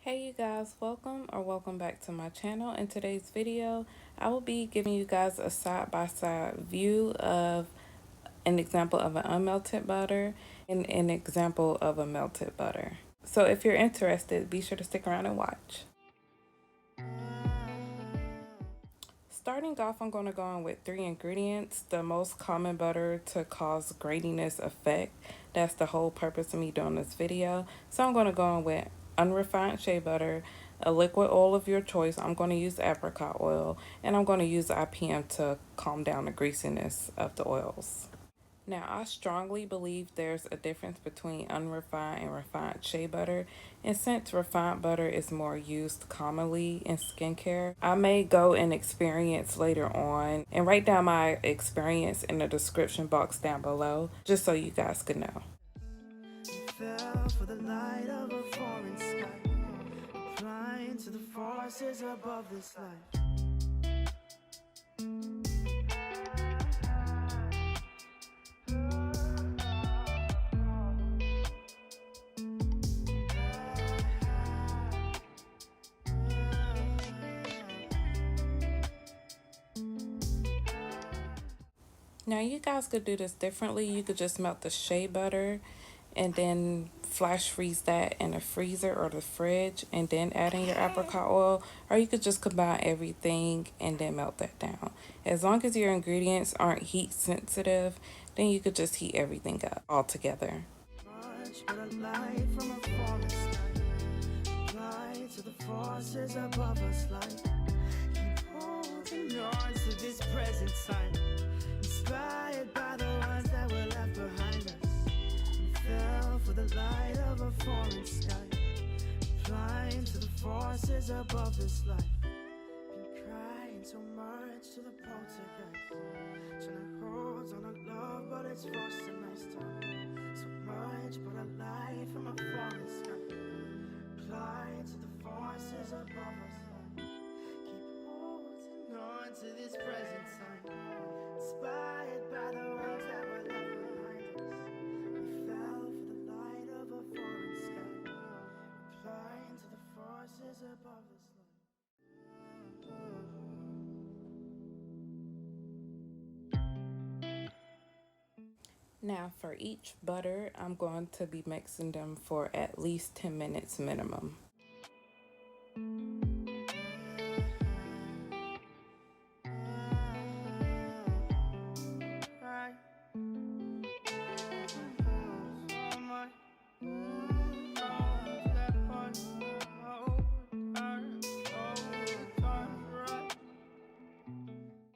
Hey you guys, welcome back to my channel. In today's video, I will be giving you guys a side-by-side view of an example of an unmelted butter and an example of a melted butter. So if you're interested, be sure to stick around and watch. Starting off, I'm going to go in with 3 ingredients. The most common butter to cause graininess effect. That's the whole purpose of me doing this video. So I'm going to go in with unrefined shea butter, a liquid oil of your choice. I'm going to use apricot oil, and I'm going to use IPM to calm down the greasiness of the oils. Now, I strongly believe there's a difference between unrefined and refined shea butter, and since refined butter is more used commonly in skincare, I may go and experience later on and write down my experience in the description box down below, just so you guys could know. Fell for the light of a foreign sky, applying to the forces above this life. Now you guys could do this differently. You could just melt the shea butter and then flash freeze that in the freezer or the fridge and then add in your apricot oil, or you could just combine everything and then melt that down. As long as your ingredients aren't heat sensitive, then you could just heat everything up all together. Inspired by the ones that were left behind us, we fell for the light of a foreign sky, flying to the forces above this life. Been crying so much to the poltergeist, trying to hold on to love, but it's forced a nice time. So much but a light from a foreign sky, flying to the forces above us. Keep holding on to this present time. Inspired by the ones that were left behind us, we fell for the light of a foreign sky, applying to the forces above this life. Now for each butter, I'm going to be mixing them for at least 10 minutes minimum.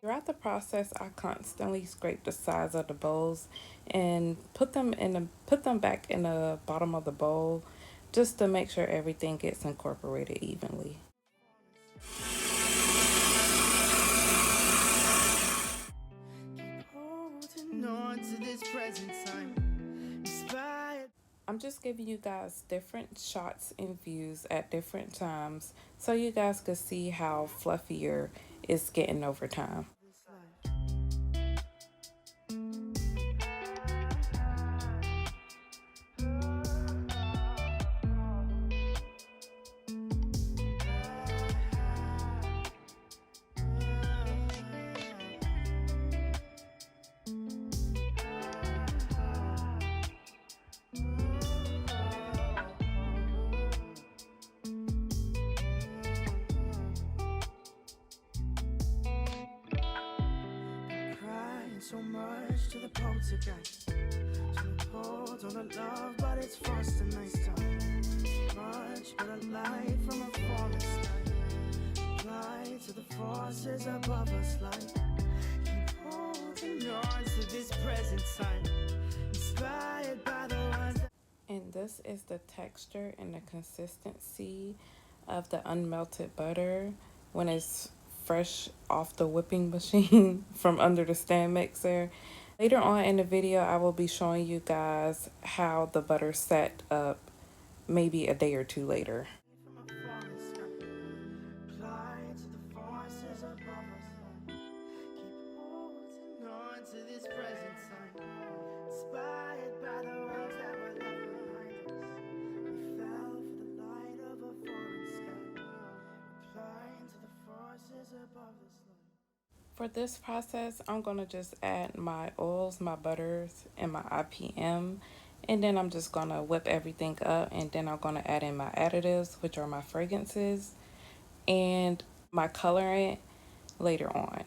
Throughout the process, I constantly scrape the sides of the bowls and put them back in the bottom of the bowl just to make sure everything gets incorporated evenly. I'm just giving you guys different shots and views at different times so you guys could see how fluffier it's getting over time. So much to the poltergeist, trying to hold on to love, but it's forced a nice time. Much but a light from a foreign sky, fly to the forces above us like, keep holding on to this present time, inspired by the ones that... And this is the texture and the consistency of the unmelted butter when it's fresh off the whipping machine from under the stand mixer. Later on in the video, I will be showing you guys how the butter set up maybe a day or two later. Inspired by the ones that were left behind us, we fell for the light of a foreign For this process, I'm going to just add my oils, my butters, and my IPM. And then I'm just going to whip everything up. And then I'm going to add in my additives, which are my fragrances, and my colorant later on.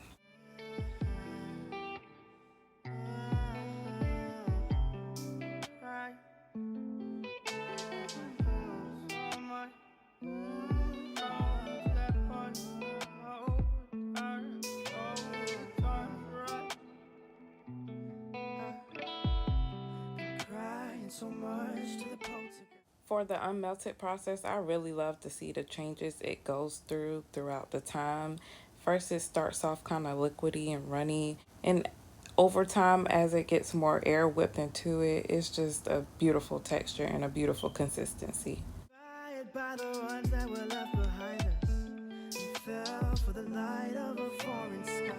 For the unmelted process, I really love to see the changes it goes throughout the time. First, it starts off kind of liquidy and runny, and over time, as it gets more air whipped into it, it's just a beautiful texture and a beautiful consistency. By the ones that were left behind us, we fell for the light of a foreign sky,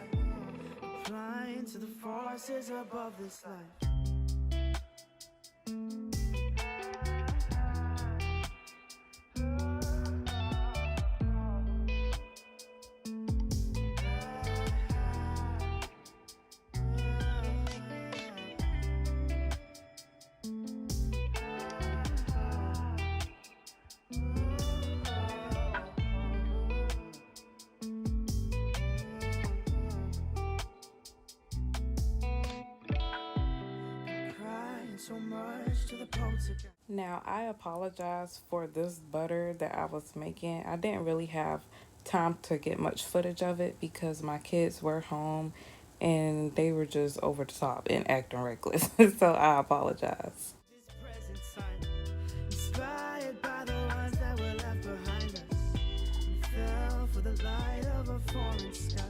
applying to the forces above this life. Now, I apologize for this butter that I was making. I didn't really have time to get much footage of it because my kids were home and they were just over the top and acting reckless. So I apologize. Inspired by the ones that were left behind us, we fell for the light of a foreign sky,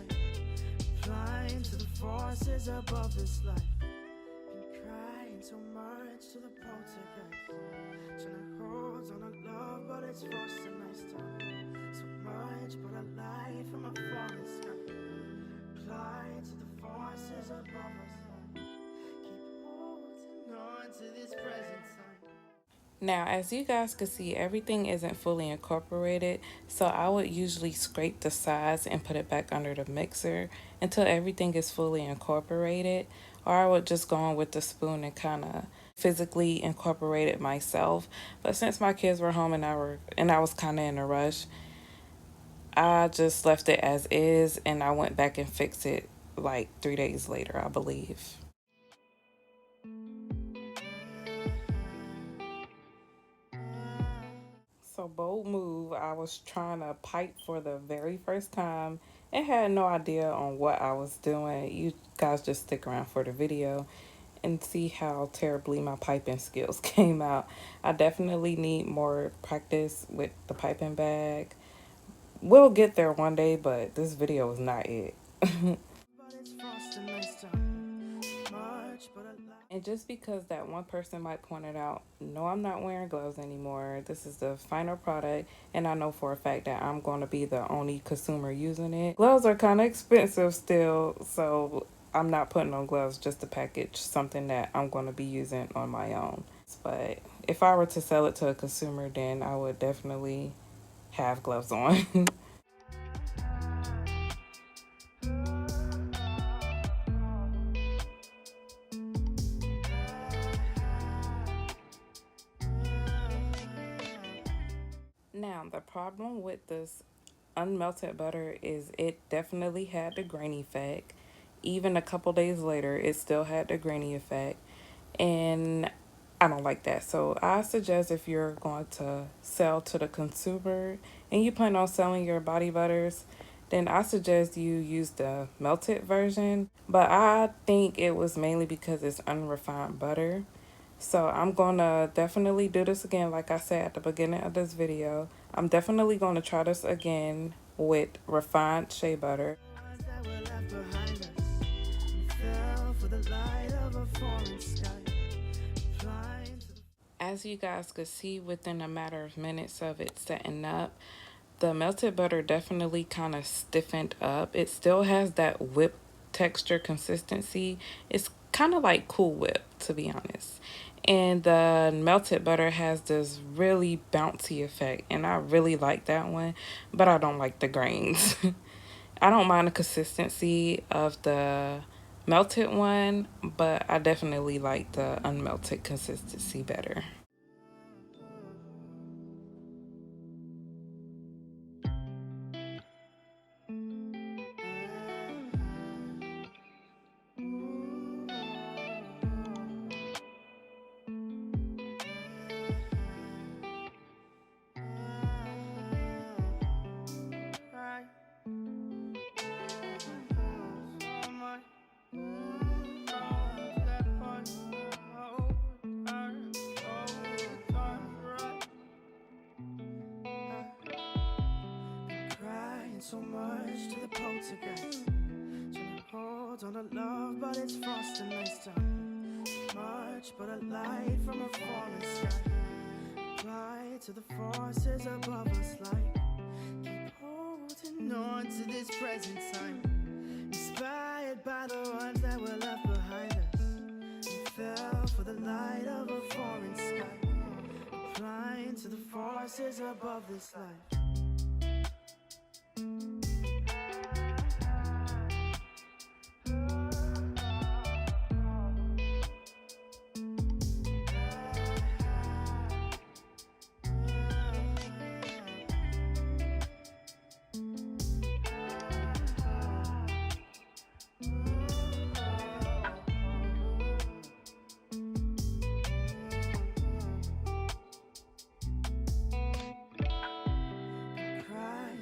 flying to the forces above this life. Been crying so much to the poltergeist, trying to hold on to love, but it's forced a nice time. So much, but a light from a foreign sky, flying to the forces above us. Keep holding on to this present time. Now, as you guys can see, everything isn't fully incorporated, so I would usually scrape the sides and put it back under the mixer until everything is fully incorporated, or I would just go on with the spoon and kind of physically incorporate it myself. But since my kids were home and I was kind of in a rush, I just left it as is and I went back and fixed it like 3 days later, I believe. So bold move. I was trying to pipe for the very first time and had no idea on what I was doing. You guys just stick around for the video and see how terribly my piping skills came out. I definitely need more practice with the piping bag. We'll get there one day, but this video is not it. And just because that one person might point it out, no, I'm not wearing gloves anymore. This is the final product, and I know for a fact that I'm going to be the only consumer using it. Gloves are kind of expensive still, so I'm not putting on gloves just to package something that I'm going to be using on my own. But if I were to sell it to a consumer, then I would definitely have gloves on. Now, the problem with this unmelted butter is it definitely had the grainy effect. Even a couple days later, it still had the grainy effect. And I don't like that. So I suggest if you're going to sell to the consumer and you plan on selling your body butters, then I suggest you use the melted version. But I think it was mainly because it's unrefined butter. So I'm gonna definitely do this again, like I said at the beginning of this video. I'm definitely gonna try this again with refined shea butter. As you guys could see, within a matter of minutes of it setting up, the melted butter definitely kind of stiffened up. It still has that whip texture consistency. It's kind of like Cool Whip, to be honest. And the melted butter has this really bouncy effect, and I really like that one, but I don't like the grains. I don't mind the consistency of the melted one, but I definitely like the unmelted consistency better. So much to the poltergeist. Trying to hold on to love, but it's frost and nice time. Much but a light from a falling sky. Apply to the forces above us like keep holding on to this present time. Inspired by the ones that were left behind us. We fell for the light of a foreign sky. Applying to the forces above this life.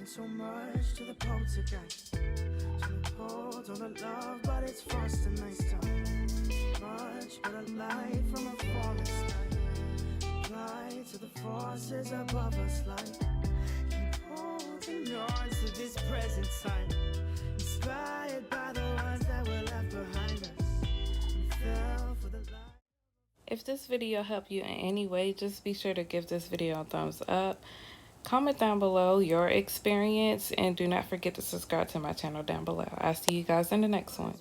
So much to the poltergeist. Trying to hold on to love, but it's frost and nice time. Much but a light from a falling sky. Apply to the forces above us like keep holding on to this present time. Inspired by the ones that were left behind us. We fell for the light. If this video helped you in any way, just be sure to give this video a thumbs up. Comment down below your experience and do not forget to subscribe to my channel down below. I'll see you guys in the next one.